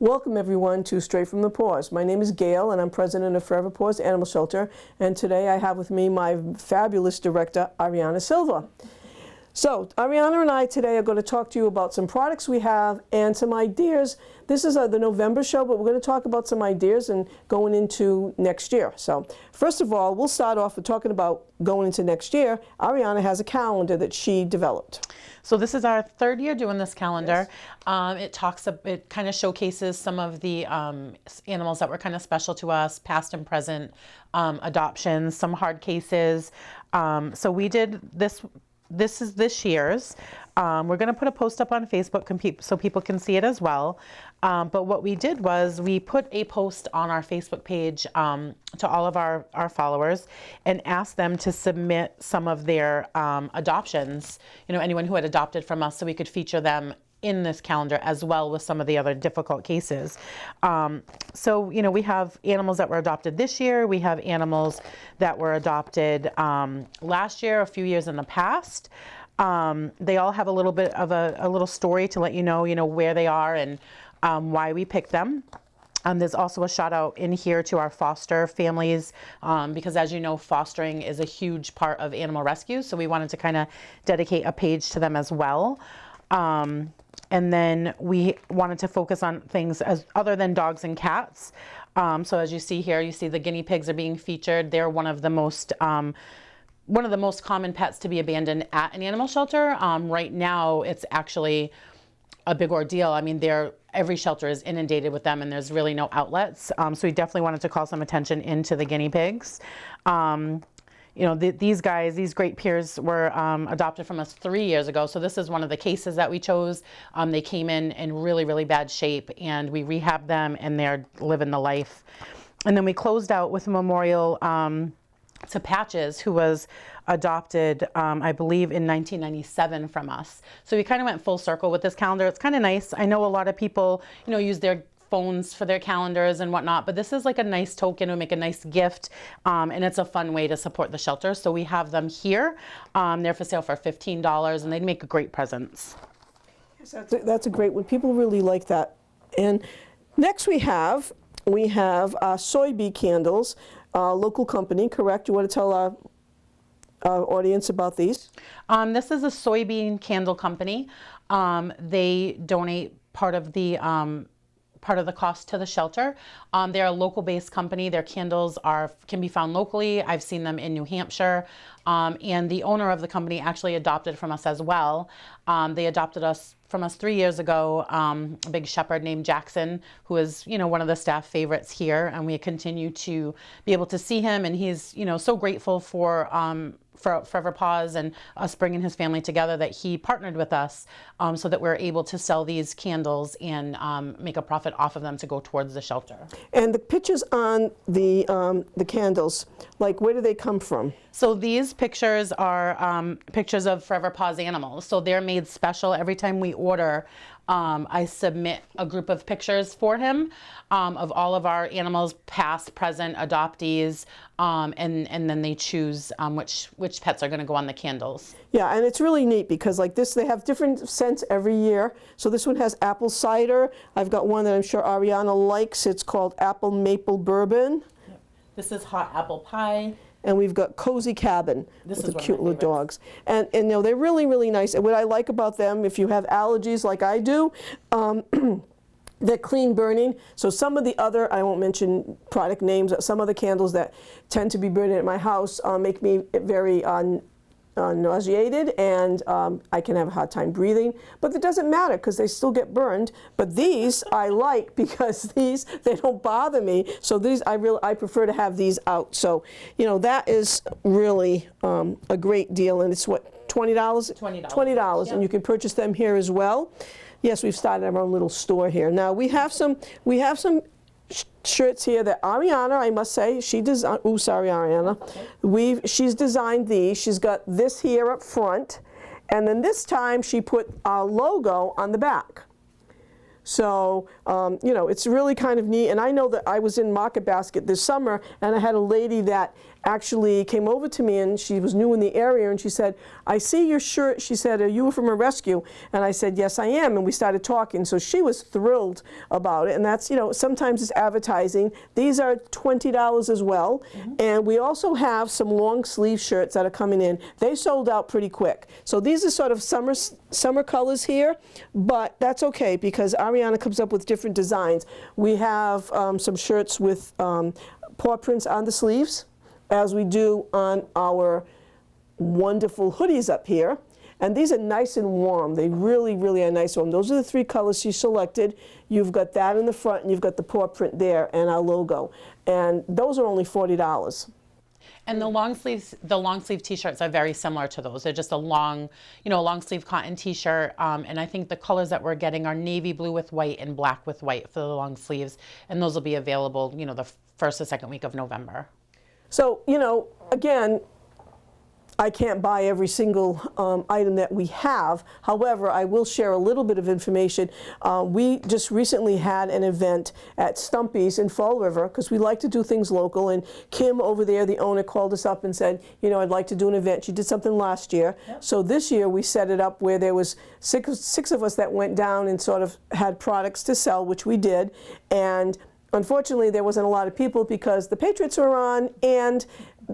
Welcome everyone to Straight from the Paws. My name is Gail and I'm president of Forever Paws Animal Shelter, and today I have with me my fabulous director, Arianne Silva. So Arianne and I today are going to talk to you about some products we have and some ideas. This is the November show, but we're going to talk about some ideas and going into next year. So first of all, we'll start off with talking about going into next year. Arianne has a calendar that she developed. So this is our third year doing this calendar. Yes. It kind of showcases some of the animals that were kind of special to us, past and present, adoptions, some hard cases. So we did this. This is this year's. We're going to put a post up on Facebook so people can see it as well. But what we did was we put a post on our Facebook page to all of our followers and asked them to submit some of their adoptions, anyone who had adopted from us, so we could feature them in this calendar as well with some of the other difficult cases. So we have animals that were adopted this year. We have animals that were adopted last year, a few years in the past. They all have a little bit of a little story to let you know where they are and why we picked them. There's also a shout out in here to our foster families because, as you know, fostering is a huge part of animal rescue. So we wanted to kind of dedicate a page to them as well. And then we wanted to focus on things other than dogs and cats. So as you see here, you see the guinea pigs are being featured. They're one of the most common pets to be abandoned at an animal shelter. Right now, it's actually a big ordeal. I mean, every shelter is inundated with them, and there's really no outlets. So we definitely wanted to call some attention into the guinea pigs. These guys, these great peers were adopted from us 3 years ago. So this is one of the cases that we chose. They came in really, really bad shape, and we rehabbed them, and they're living the life. And then we closed out with a memorial to Patches, who was adopted, I believe, in 1997 from us. So we kind of went full circle with this calendar. It's kind of nice. I know a lot of people, use their phones for their calendars and whatnot, but this is like a nice token. We make a nice gift, and it's a fun way to support the shelter. So we have them here. They're for sale for $15, and they'd make great presents. Yes, that's a great one. People really like that. And next we have soybean candles, local company, correct? You want to tell our audience about these? This is a soybean candle company. They donate part of the cost to the shelter. They're a local-based company. Their candles can be found locally. I've seen them in New Hampshire. And the owner of the company actually adopted from us as well. They adopted from us 3 years ago, a big shepherd named Jackson, who is, one of the staff favorites here. And we continue to be able to see him. And he's, so grateful for Forever Paws and us bringing his family together that he partnered with us so that we're able to sell these candles and make a profit off of them to go towards the shelter. And the pictures on the candles, like where do they come from? So these pictures are pictures of Forever Paws animals. So they're made special every time we order. I submit a group of pictures for him of all of our animals, past, present, adoptees, and then they choose which pets are going to go on the candles. Yeah, and it's really neat because like this, they have different scents every year. So this one has apple cider. I've got one that I'm sure Arianne likes. It's called apple maple bourbon. This is hot apple pie. And we've got Cozy Cabin with the cute little dogs. And they're really, really nice. And what I like about them, if you have allergies like I do, they're clean burning. So some of the other, I won't mention product names, some of the candles that tend to be burning at my house make me very nauseated, and I can have a hard time breathing, but it doesn't matter because they still get burned. But these I like because they don't bother me. So these I prefer to have these out. So that is really a great deal, and it's what, $20? $20, yeah. And you can purchase them here as well. Yes, we've started our own little store here. Now we have some shirts here that Arianne, I must say, she designed. Oh, sorry, Arianne. Okay. She's designed these. She's got this here up front, and then this time she put our logo on the back. So, it's really kind of neat. And I know that I was in Market Basket this summer, and I had a lady that actually came over to me, and she was new in the area, and she said, I see your shirt. She said, are you from a rescue? And I said, yes, I am. And we started talking. So she was thrilled about it. And that's, you know, sometimes it's advertising. These are $20 as well. And we also have some long sleeve shirts that are coming in. They sold out pretty quick. So these are sort of summer colors here, but that's okay because Arianne comes up with different designs. We have some shirts with paw prints on the sleeves, as we do on our wonderful hoodies up here. And these are nice and warm. They really, really are nice and warm. Those are the 3 colors she selected. You've got that in the front, and you've got the paw print there and our logo. And those are only $40. And the long sleeve t-shirts are very similar to those. They're just a long, you know, long sleeve cotton t-shirt. And I think the colors that we're getting are navy blue with white and black with white for the long sleeves. And those will be available, you know, the first or second week of November. So, you know, again, I can't buy every single item that we have. However, I will share a little bit of information. We just recently had an event at Stumpy's in Fall River because we like to do things local. And Kim over there, the owner, called us up and said, you know, I'd like to do an event. She did something last year. Yep. So this year we set it up where there was six of us that went down and sort of had products to sell, which we did. And unfortunately, there wasn't a lot of people because the Patriots were on and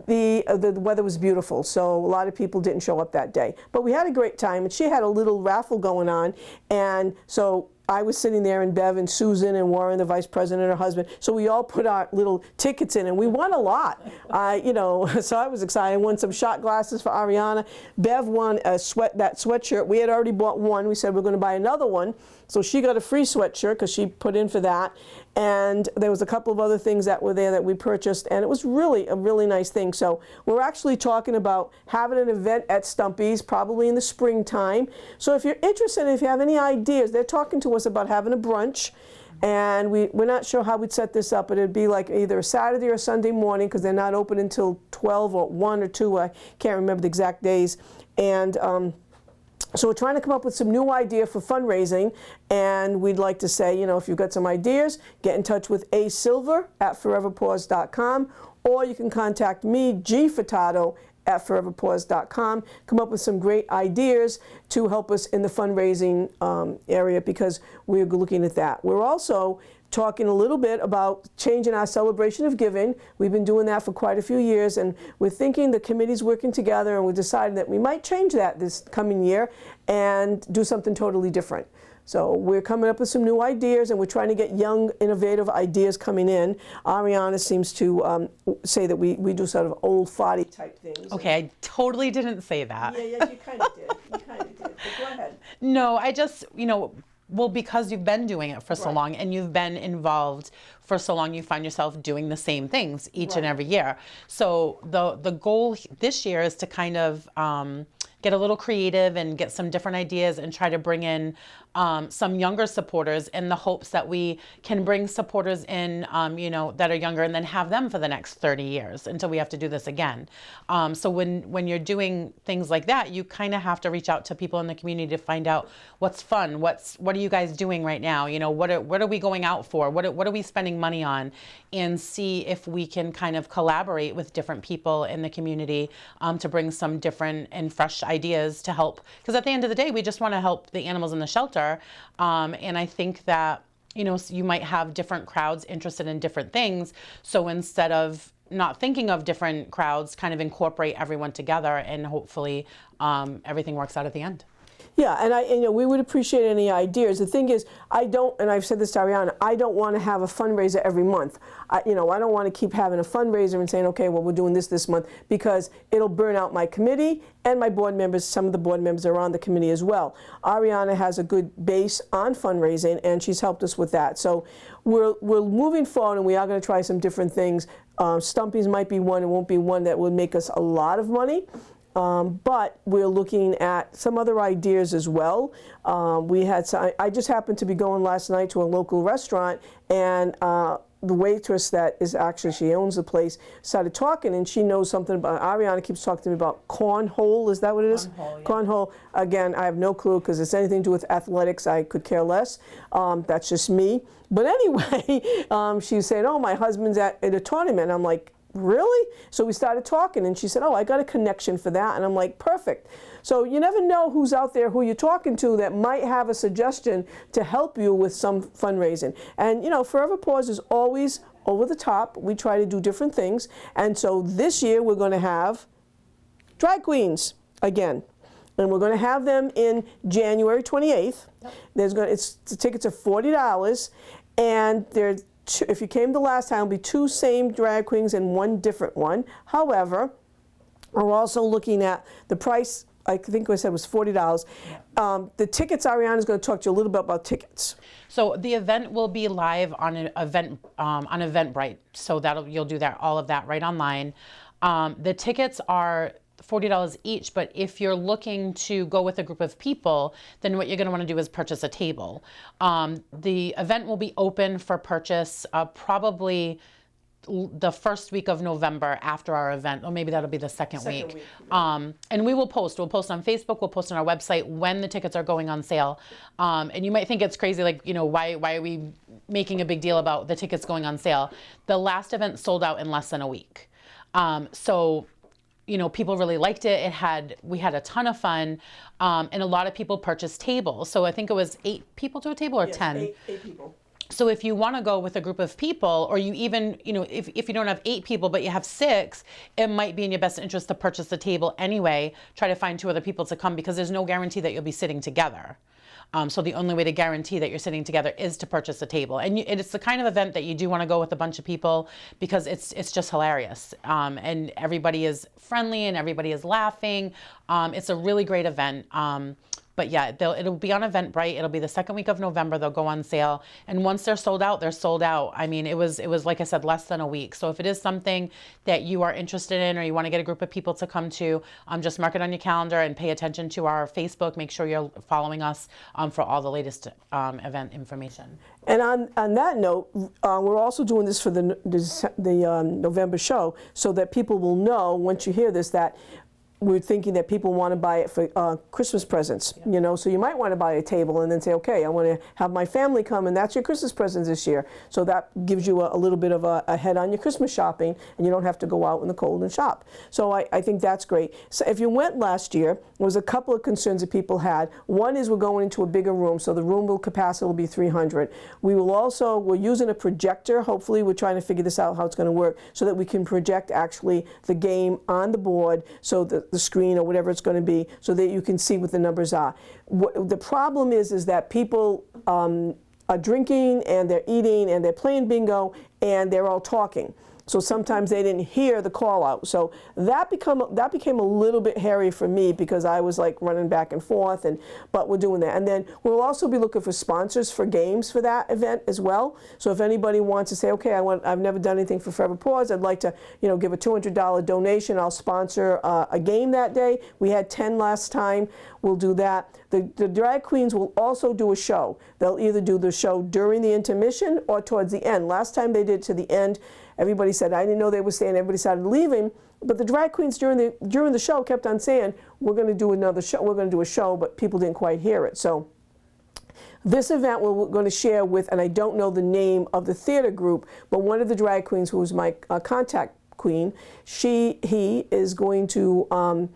the weather was beautiful, so a lot of people didn't show up that day. But we had a great time, and she had a little raffle going on, and so I was sitting there, and Bev and Susan and Warren, the vice president, and her husband. So we all put our little tickets in, and we won a lot. You know, so I was excited. I won some shot glasses for Arianne. Bev won that sweatshirt. We had already bought one. We said we're going to buy another one. So she got a free sweatshirt because she put in for that. And there was a couple of other things that were there that we purchased, and it was really a really nice thing. So we're actually talking about having an event at Stumpy's probably in the springtime. So if you're interested, if you have any ideas, they're talking to us about having a brunch. And we're not sure how we'd set this up, but it'd be like either a Saturday or Sunday morning because they're not open until 12 or 1 or 2. I can't remember the exact days. And so we're trying to come up with some new idea for fundraising, and we'd like to say, you know, if you've got some ideas, get in touch with asilver@foreverpaws.com, or you can contact me, gfurtado@foreverpaws.com. Come up with some great ideas to help us in the fundraising area because we're looking at that. We're also talking a little bit about changing our celebration of giving. We've been doing that for quite a few years, and we're thinking the committee's working together, and we're deciding that we might change that this coming year and do something totally different. So we're coming up with some new ideas, and we're trying to get young, innovative ideas coming in. Arianne seems to say that we do sort of old foddy type things. Okay, I totally didn't say that. Yeah, you kind of did. You kind of did. But go ahead. No, I just, you know, well, because you've been doing it for so long and you've been involved for so long, you find yourself doing the same things each and every year. So the goal this year is to kind of get a little creative and get some different ideas and try to bring in some younger supporters in the hopes that we can bring supporters in, you know, that are younger and then have them for the next 30 years until we have to do this again. So when you're doing things like that, you kind of have to reach out to people in the community to find out what's fun, what are you guys doing right now? You know, what are we going out for? What are we spending money on? And see if we can kind of collaborate with different people in the community to bring some different and fresh ideas to help. Because at the end of the day, we just want to help the animals in the shelter. And I think that, you know, you might have different crowds interested in different things. So instead of not thinking of different crowds, kind of incorporate everyone together, and hopefully everything works out at the end. Yeah, and you know, we would appreciate any ideas. The thing is, I don't, and I've said this to Arianne, I don't want to have a fundraiser every month. You know, I don't want to keep having a fundraiser and saying, okay, well, we're doing this month, because it'll burn out my committee and my board members. Some of the board members are on the committee as well. Arianne has a good base on fundraising, and she's helped us with that. So we're moving forward, and we are going to try some different things. Stumpy's might be one. It won't be one that would make us a lot of money. But we're looking at some other ideas as well. I just happened to be going last night to a local restaurant, and the waitress that is actually, she owns the place, started talking, and she knows something about, Arianne keeps talking to me about cornhole. Is that what it is? Cornhole, yeah. Cornhole. Again, I have no clue because it's anything to do with athletics. I could care less. That's just me. But anyway, she said, oh, my husband's at a tournament. I'm like, really? So we started talking, and she said, oh, I got a connection for that. And I'm like, perfect. So you never know who's out there, who you're talking to, that might have a suggestion to help you with some fundraising. And you know, Forever Paws is always over the top. We try to do different things. And so this year we're going to have drag queens again. And we're going to have them in January 28th. Yep. The tickets are $40, and if you came the last time, it'll be 2 same drag queens and 1 different one. However, we're also looking at the price. I think I said was $40. The tickets, Arianne is going to talk to you a little bit about tickets. So the event will be live on an event on Eventbrite. So you'll do all of that right online. The tickets are $40 each, but if you're looking to go with a group of people, then what you're going to want to do is purchase a table. The event will be open for purchase probably the first week of November after our event, or maybe that'll be the second week. And we'll post on Facebook, we'll post on our website when the tickets are going on sale. And you might think it's crazy, like, you know, why are we making a big deal about the tickets going on sale? The last event sold out in less than a week. So you know, people really liked it. We had a ton of fun, and a lot of people purchased tables. So I think it was 8 people to a table, or 10? 8 people. So if you want to go with a group of people, or you even, you know, if you don't have 8 people, but you have 6, it might be in your best interest to purchase the table anyway. Try to find 2 other people to come, because there's no guarantee that you'll be sitting together. So the only way to guarantee that you're sitting together is to purchase a table. And it's the kind of event that you do want to go with a bunch of people, because it's just hilarious. And everybody is friendly and everybody is laughing. It's a really great event. But yeah, it'll be on Eventbrite. It'll be the second week of November. They'll go on sale. And once they're sold out, they're sold out. I mean, it was like I said, less than a week. So if it is something that you are interested in, or you want to get a group of people to come to, just mark it on your calendar and pay attention to our Facebook. Make sure you're following us for all the latest event information. And on that note, we're also doing this for the November show, so that people will know, once you hear this, that we're thinking that people want to buy it for Christmas presents, you know, so you might want to buy a table and then say, okay, I want to have my family come, and that's your Christmas presents this year. So that gives you a little bit of a head on your Christmas shopping, and you don't have to go out in the cold and shop. So I think that's great. So if you went last year, there was a couple of concerns that people had. One is we're going into a bigger room, so the room capacity will be 300. We're using a projector. Hopefully, we're trying to figure this out, how it's going to work, so that we can project actually the game on the board, so the screen or whatever it's going to be, so that you can see what the numbers are. The problem is that people are drinking, and they're eating, and they're playing bingo, and they're all talking. So sometimes they didn't hear the call out. So that became a little bit hairy for me, because I was like running back and forth, but we're doing that. And then we'll also be looking for sponsors for games for that event as well. So if anybody wants to say, okay, I've never done anything for Forever Paws, I'd like to, you know, give a $200 donation, I'll sponsor a game that day. We had 10 last time. We'll do that. The drag queens will also do a show. They'll either do the show during the intermission or towards the end. Last time they did to the end, everybody said, I didn't know they were staying. Everybody started leaving. But the drag queens during the show kept on saying, we're going to do another show. We're going to do a show, but people didn't quite hear it. So this event we're going to share with, and I don't know the name of the theater group, but one of the drag queens, who was my contact queen, he is going to,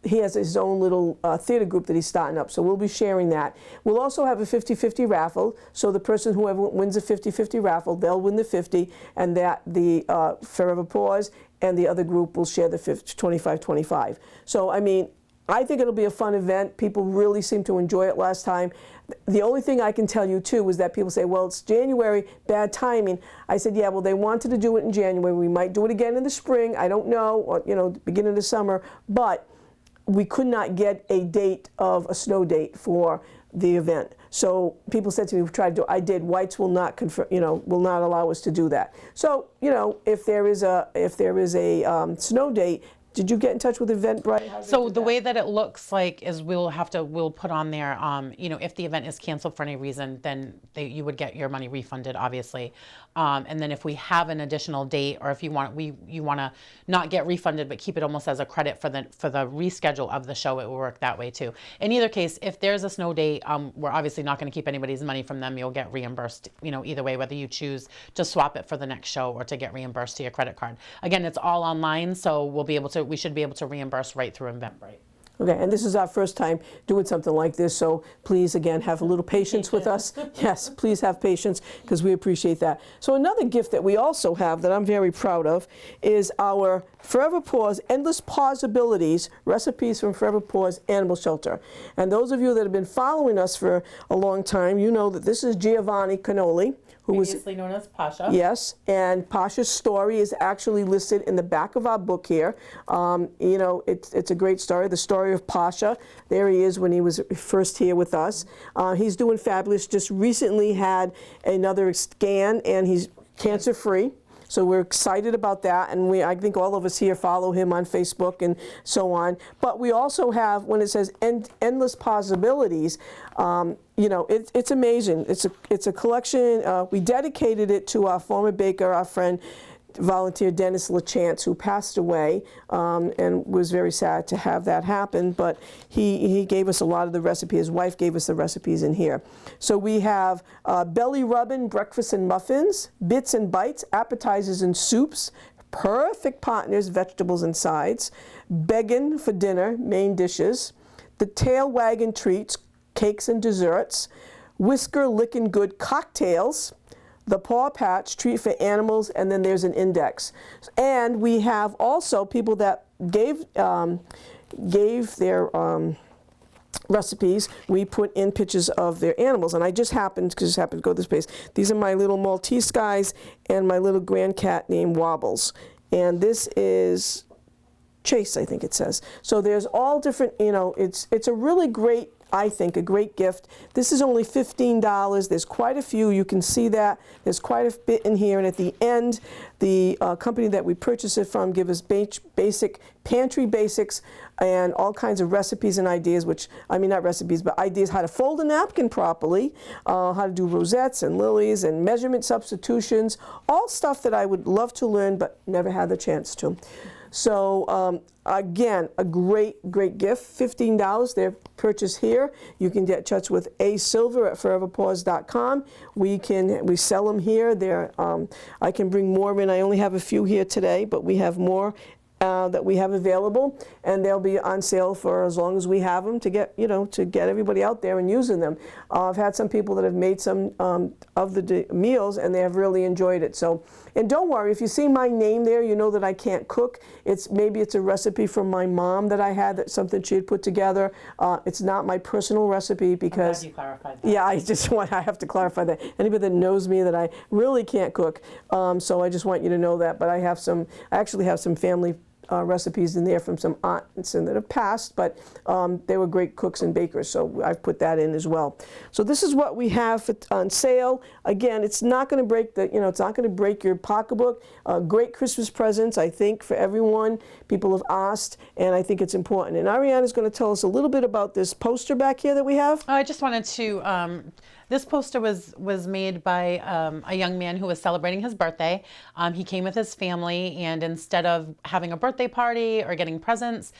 he has his own little theater group that he's starting up, so we'll be sharing that. We'll also have a 50-50 raffle, so the person, whoever wins a 50-50 raffle, they'll win the 50, and that the Forever Paws and the other group will share the 25-25. So, I mean, I think it'll be a fun event. People really seem to enjoy it last time. The only thing I can tell you, too, is that people say, well, it's January, bad timing. I said, yeah, well, they wanted to do it in January. We might do it again in the spring. I don't know, or, you know, beginning of the summer, but we could not get a snow date for the event. So people said to me, we've tried to, I did, Whites will not confirm, you know, will not allow us to do that. So, you know, if there is a snow date, did you get in touch with Eventbrite? How did they So do the that? way that it looks like is we'll put on there, if the event is canceled for any reason, then you would get your money refunded, obviously. And then if we have an additional date, or if you want to not get refunded but keep it almost as a credit for the reschedule of the show, it will work that way too. In either case, if there's a snow date, we're obviously not going to keep anybody's money from them. You'll get reimbursed, either way, whether you choose to swap it for the next show or to get reimbursed to your credit card. Again, it's all online, so we should be able to reimburse right through Eventbrite. Okay, and this is our first time doing something like this, so please, again, have a little patience with us. Yes, please have patience, because we appreciate that. So another gift that we also have that I'm very proud of is our Forever Paws Endless Possibilities Recipes from Forever Paws Animal Shelter. And those of you that have been following us for a long time, you know that this is Giovanni Canoli, who was Previously known as Pasha. Yes, and Pasha's story is actually listed in the back of our book here. It's a great story, the story of Pasha. There he is when he was first here with us. He's doing fabulous, just recently had another scan, and he's cancer-free. So we're excited about that, and I think all of us here follow him on Facebook and so on. But we also have, when it says endless possibilities, it's amazing. It's a collection. We dedicated it to our former baker, our friend, volunteer Dennis LaChance, who passed away, and was very sad to have that happen, but he gave us a lot of the recipe. His wife gave us the recipes in here. So we have belly rubbin' breakfast and muffins, bits and bites, appetizers and soups, perfect partners, vegetables and sides, beggin' for dinner, main dishes, the tail waggin' treats, cakes and desserts, whisker lickin' good cocktails, the Paw Patch, treat for animals, and then there's an index. And we have also people that gave their recipes. We put in pictures of their animals, and I just happened to go this place. These are my little Maltese guys and my little grand cat named Wobbles. And this is Chase, I think it says. So there's all different, it's a really great, I think, a great gift. This is only $15. There's quite a few. You can see that. There's quite a bit in here. And at the end, the company that we purchased it from give us basic pantry basics and all kinds of recipes and ideas, not recipes, but ideas how to fold a napkin properly, how to do rosettes and lilies and measurement substitutions, all stuff that I would love to learn but never had the chance to. So again, a great gift, $15. They're purchased here. You can get in touch with A. Silver at foreverpaws.com. We sell them here. I can bring more in. I only have a few here today, but we have more that we have available, and they'll be on sale for as long as we have them to get everybody out there and using them. I've had some people that have made some of the meals, and they have really enjoyed it. So, and don't worry, if you see my name there, you know that I can't cook. Maybe it's a recipe from my mom that I had, that something she had put together. It's not my personal recipe because. I'm glad you clarified that. Yeah, I have to clarify that. Anybody that knows me that I really can't cook, so I just want you to know that. But I actually have some family recipes in there from some aunts that have passed, but they were great cooks and bakers, so I've put that in as well. So this is what we have on sale. Again, it's not going to break it's not going to break your pocketbook. Great Christmas presents, I think, for everyone. People have asked, and I think it's important. And Arianne is going to tell us a little bit about this poster back here that we have. I just wanted to. This poster was made by a young man who was celebrating his birthday. He came with his family, and instead of having a birthday party or getting presents,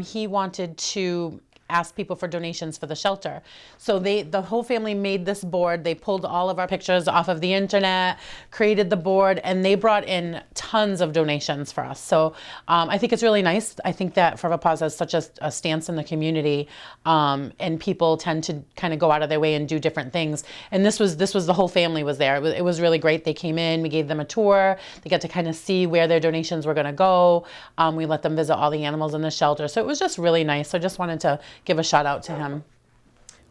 he wanted to ask people for donations for the shelter. So the whole family made this board. They pulled all of our pictures off of the internet, created the board, and they brought in tons of donations for us. So I think it's really nice. I think that Forever Paws has such a stance in the community, and people tend to kind of go out of their way and do different things. And this was the whole family was there. It was really great. They came in, we gave them a tour. They got to kind of see where their donations were going to go. We let them visit all the animals in the shelter. So it was just really nice. So I just wanted to give a shout out to him.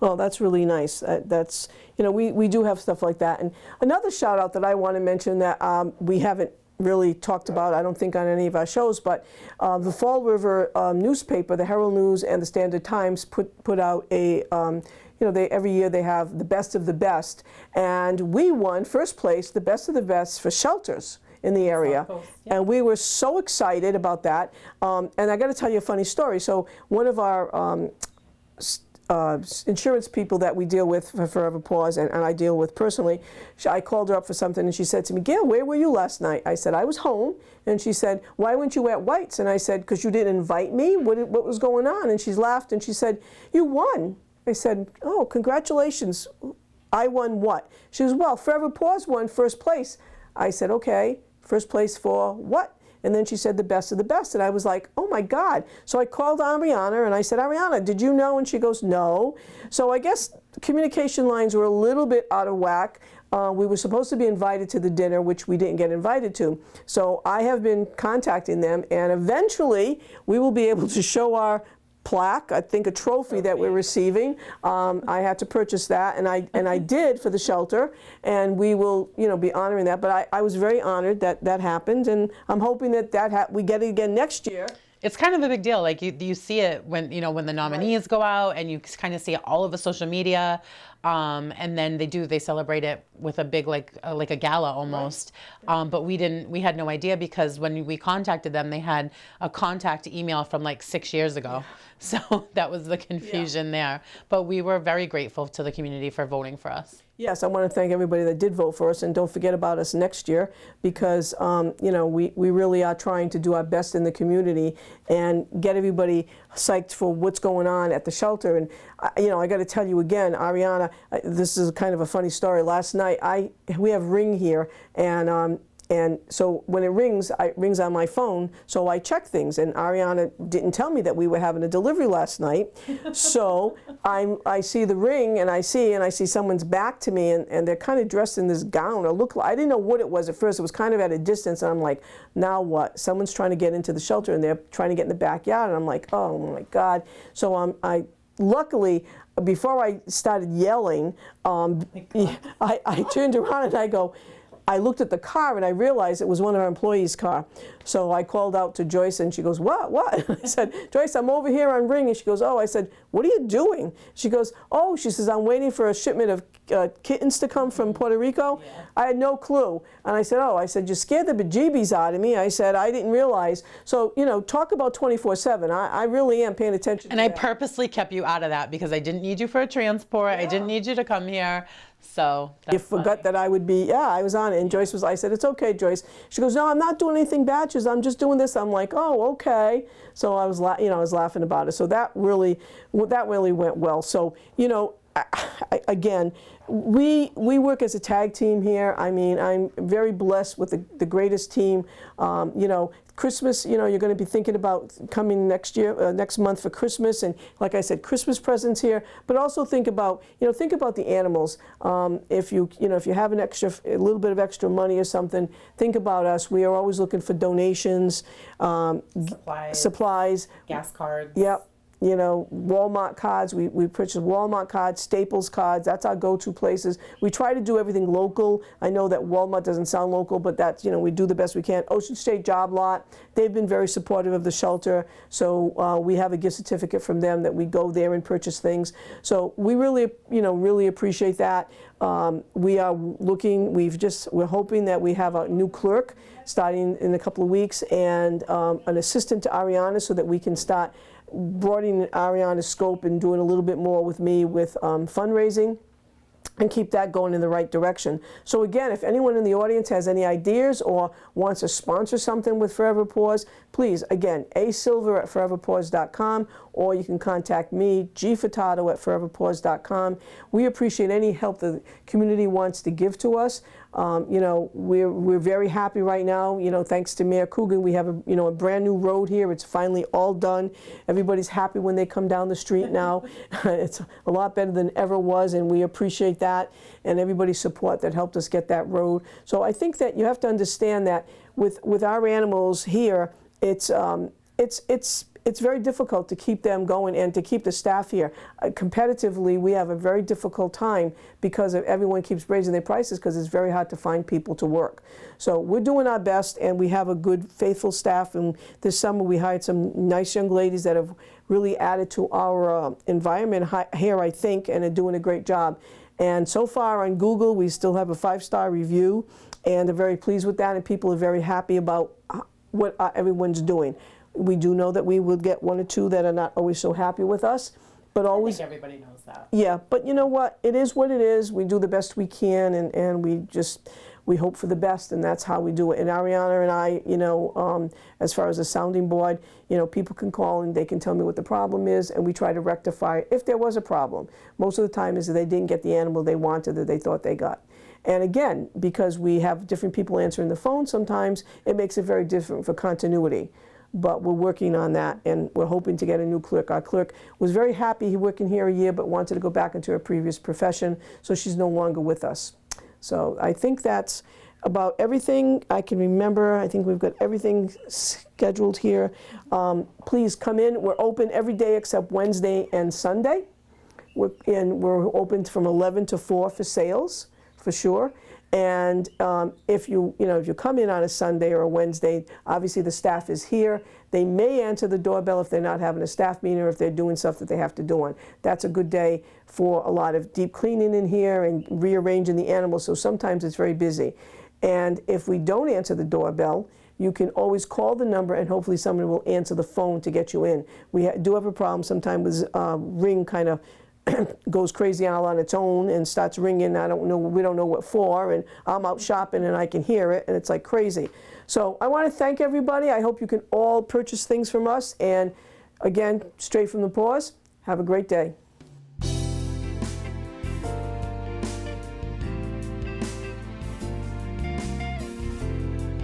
Well, that's really nice. That's, we do have stuff like that. And another shout out that I want to mention that we haven't really talked about, I don't think, on any of our shows, but the Fall River newspaper, the Herald News and the Standard Times put out a, every year they have the best of the best. And we won first place, the best of the best for shelters in the area. Coast, yeah. And we were so excited about that. And I got to tell you a funny story. So one of our insurance people that we deal with for Forever Paws, and I deal with personally, I called her up for something, and she said to me, Gail, where were you last night? I said, I was home. And she said, why weren't you at White's? And I said, because you didn't invite me? What was going on? And she laughed, and she said, you won. I said, oh, congratulations. I won what? She goes, well, Forever Paws won first place. I said, okay, first place for what? And then she said the best of the best. And I was like, oh my God. So I called Arianne and I said, Arianne, did you know? And she goes, no. So I guess communication lines were a little bit out of whack. We were supposed to be invited to the dinner, which we didn't get invited to. So I have been contacting them, and eventually we will be able to show our plaque, I think a trophy that we're receiving. I had to purchase that, and I did for the shelter, and we will, be honoring that. But I was very honored that that happened, and I'm hoping that we get it again next year. It's kind of a big deal. Like you see it when when the nominees go out, and you kind of see it all over social media, and then they celebrate it with a big like a gala almost. Right. But we had no idea, because when we contacted them, they had a contact email from like 6 years ago. So that was the confusion there. But we were very grateful to the community for voting for us. Yes, I want to thank everybody that did vote for us, and don't forget about us next year, because we really are trying to do our best in the community and get everybody psyched for what's going on at the shelter. And I got to tell you again, Arianne, this is kind of a funny story. Last night we have Ring here, and so when it rings on my phone, so I check things, and Arianne didn't tell me that we were having a delivery last night. So I see the ring, and I see someone's back to me, and they're kind of dressed in this gown, or I didn't know what it was at first. It was kind of at a distance, and I'm like, now what? Someone's trying to get into the shelter, and they're trying to get in the backyard, and I'm like, oh my God. So I luckily, before I started yelling, I turned around and I looked at the car, and I realized it was one of our employees' car. So I called out to Joyce, and she goes, what? I said, Joyce, I'm over here on Ring. And she goes, oh. I said, what are you doing? She goes, oh, she says, I'm waiting for a shipment of kittens to come from Puerto Rico. Yeah. I had no clue. And I said, oh, you scared the bejeebies out of me. I said, I didn't realize. So, talk about 24/7. I really am paying attention to that. And I purposely kept you out of that, because I didn't need you for a transport. Yeah. I didn't need you to come here. So you forgot that I would be, I was on it. And Joyce I said, it's okay, Joyce. She goes, no, I'm not doing anything bad. She goes, I'm just doing this. I'm like, oh, okay. So I was laughing about it. So that really went well. So, again, we work as a tag team here. I mean, I'm very blessed with the greatest team. Christmas, you're going to be thinking about coming next month for Christmas, and like I said, Christmas presents here. But also think about the animals. If you have a little bit of extra money or something, think about us. We are always looking for donations, supplies, gas cards. Yep. Walmart cards. We purchase Walmart cards, Staples cards. That's our go-to places. We try to do everything local. I know that Walmart doesn't sound local, but that's, we do the best we can. Ocean State Job Lot, they've been very supportive of the shelter. So we have a gift certificate from them that we go there and purchase things. So we really appreciate that. We are looking, we're hoping that we have a new clerk starting in a couple of weeks, and an assistant to Arianne, so that we can start broadening Arianne's scope and doing a little bit more with me with fundraising, and keep that going in the right direction. So again, if anyone in the audience has any ideas or wants to sponsor something with Forever Paws, please, again, asilver@foreverpaws.com, or you can contact me, gfurtado@foreverpaws.com. We appreciate any help the community wants to give to us. We're very happy right now. Thanks to Mayor Coogan, we have a brand new road here. It's finally all done. Everybody's happy when they come down the street now. It's a lot better than ever was, and we appreciate that and everybody's support that helped us get that road. So I think that you have to understand that with our animals here, it's very difficult to keep them going and to keep the staff here. Competitively, we have a very difficult time because everyone keeps raising their prices, because it's very hard to find people to work. So we're doing our best, and we have a good, faithful staff. And this summer we hired some nice young ladies that have really added to our environment here, I think, and are doing a great job. And so far on Google, we still have a 5-star review. and they're very pleased with that, and people are very happy about what everyone's doing. We do know that we will get one or two that are not always so happy with us, but always. I think everybody knows that. Yeah, but you know what? It is what it is. We do the best we can, and we hope for the best, and that's how we do it. And Arianne and I, you know, as far as a sounding board, you know, people can call and they can tell me what the problem is, and we try to rectify it if there was a problem. Most of the time is that they didn't get the animal they wanted that they thought they got. And again, because we have different people answering the phone sometimes, it makes it very different for continuity. But we're working on that, and we're hoping to get a new clerk. Our clerk was very happy he working here a year, but wanted to go back into her previous profession, so she's no longer with us. So I think that's about everything I can remember. I think we've got everything scheduled here. Please come in. We're open every day except Wednesday and Sunday. We're open from 11 to 4 for sales, for sure. And if you come in on a Sunday or a Wednesday, obviously the staff is here. They may answer the doorbell if they're not having a staff meeting or if they're doing stuff that they have to do on. That's a good day for a lot of deep cleaning in here and rearranging the animals, so sometimes it's very busy. And if we don't answer the doorbell, you can always call the number and hopefully someone will answer the phone to get you in. We do have a problem sometimes with Ring kind of goes crazy all on its own and starts ringing. We don't know what for, and I'm out shopping and I can hear it, and it's like crazy. So I want to thank everybody. I hope you can all purchase things from us, and again, straight from the paws. Have a great day.